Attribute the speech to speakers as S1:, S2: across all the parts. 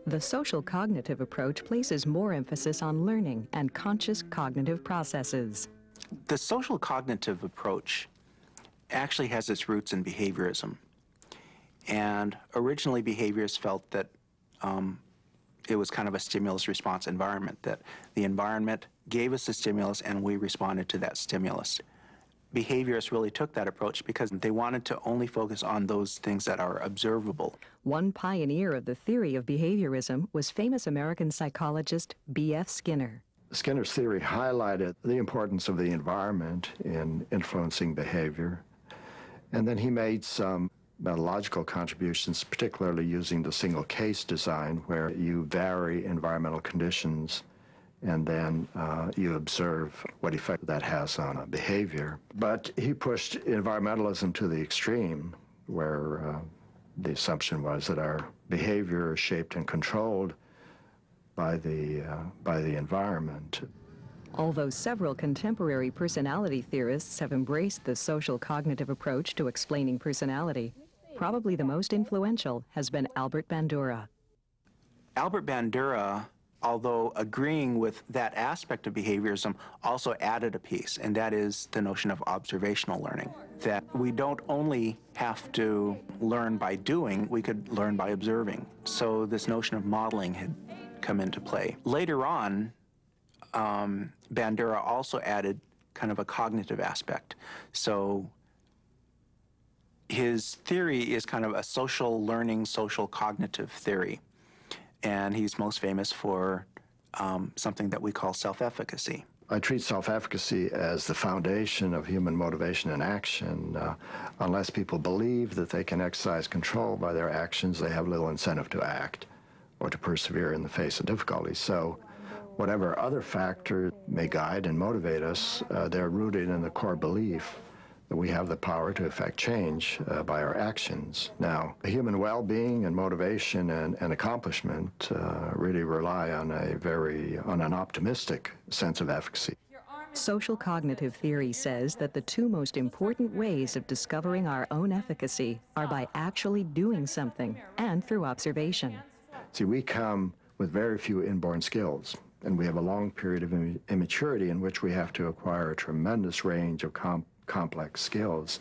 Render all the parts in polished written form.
S1: The social cognitive approach places more emphasis on learning and conscious cognitive processes.
S2: The social cognitive approach actually has its roots in behaviorism. And originally, behaviorists felt that it was kind of a stimulus response environment, that the environment gave us a stimulus and we responded to that stimulus. Behaviorists really took that approach because they wanted to only focus on those things that are observable.
S1: One pioneer of the theory of behaviorism was famous American psychologist B.F. Skinner.
S3: Skinner's theory highlighted the importance of the environment in influencing behavior, and then he made some methodological contributions, particularly using the single case design, where you vary environmental conditions and then you observe what effect that has on behavior. But he pushed environmentalism to the extreme, where the assumption was that our behavior is shaped and controlled by the environment.
S1: Although several contemporary personality theorists have embraced the social cognitive approach to explaining personality, probably the most influential has been Albert Bandura.
S2: Albert Bandura, although agreeing with that aspect of behaviorism, also added a piece, and that is the notion of observational learning. That we don't only have to learn by doing, we could learn by observing. So this notion of modeling had come into play. Later on, Bandura also added kind of a cognitive aspect. So his theory is kind of a social learning, social cognitive theory. And he's most famous for something that we call self-efficacy.
S3: I treat self-efficacy as the foundation of human motivation and action. Unless people believe that they can exercise control by their actions, they have little incentive to act or to persevere in the face of difficulty. So whatever other factors may guide and motivate us, they're rooted in the core belief that we have the power to effect change by our actions. Now, human well-being and motivation and accomplishment really rely on an optimistic sense of efficacy.
S1: Social cognitive theory says that the two most important ways of discovering our own efficacy are by actually doing something and through observation.
S3: See, we come with very few inborn skills, and we have a long period of immaturity in which we have to acquire a tremendous range of complex skills.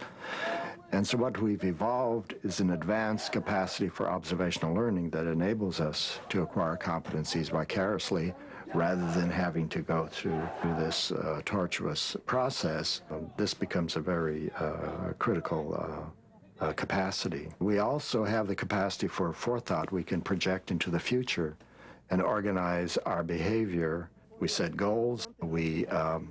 S3: And so what we've evolved is an advanced capacity for observational learning that enables us to acquire competencies vicariously rather than having to go through this tortuous process. This becomes a very critical capacity. We also have the capacity for forethought. We can project into the future and organize our behavior. We set goals. We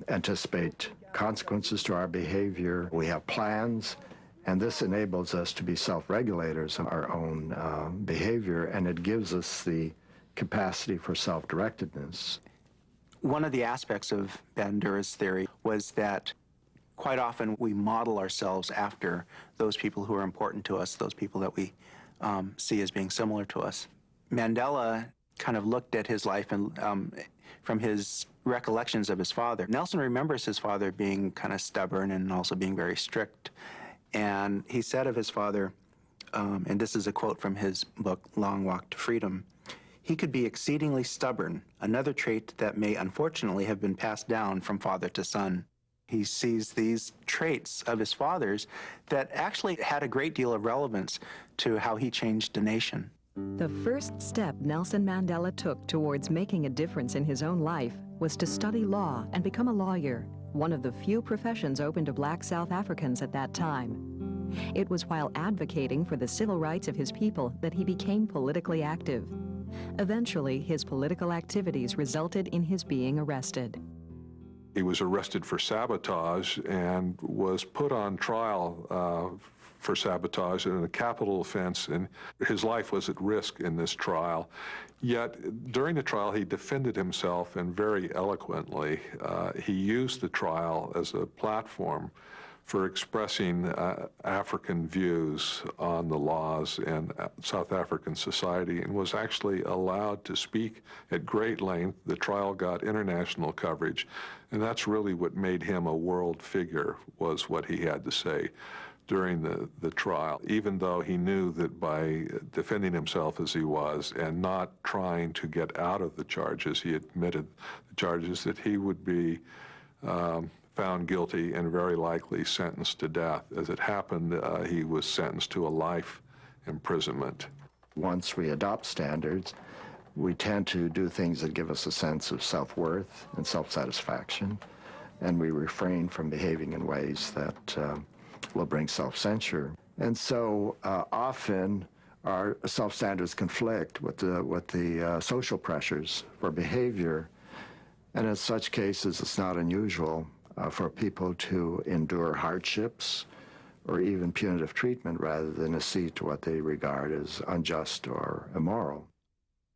S3: anticipate consequences to our behavior. We have plans, and this enables us to be self-regulators of our own behavior, and it gives us the capacity for self-directedness.
S2: One of the aspects of Bandura's theory was that quite often we model ourselves after those people who are important to us, those people that we see as being similar to us. Mandela kind of looked at his life and from his recollections of his father. Nelson remembers his father being kind of stubborn and also being very strict. And he said of his father, and this is a quote from his book, Long Walk to Freedom, "He could be exceedingly stubborn, another trait that may unfortunately have been passed down from father to son." He sees these traits of his father's that actually had a great deal of relevance to how he changed a nation.
S1: The first step Nelson Mandela took towards making a difference in his own life was to study law and become a lawyer, one of the few professions open to black South Africans at that time. It was while advocating for the civil rights of his people that he became politically active. Eventually, his political activities resulted in his being arrested.
S4: He was arrested for sabotage and was put on trial for sabotage in a capital offense, and his life was at risk in this trial. Yet, during the trial, he defended himself, and very eloquently. He used the trial as a platform for expressing African views on the laws in South African society, and was actually allowed to speak at great length. The trial got international coverage, and that's really what made him a world figure, was what he had to say. during the trial, even though he knew that by defending himself as he was and not trying to get out of the charges, he admitted the charges, that he would be found guilty and very likely sentenced to death. As it happened, he was sentenced to a life imprisonment.
S3: Once we adopt standards, we tend to do things that give us a sense of self-worth and self-satisfaction, and we refrain from behaving in ways that will bring self-censure. And so often our self-standards conflict with the social pressures for behavior, and in such cases it's not unusual for people to endure hardships or even punitive treatment rather than accede to what they regard as unjust or immoral.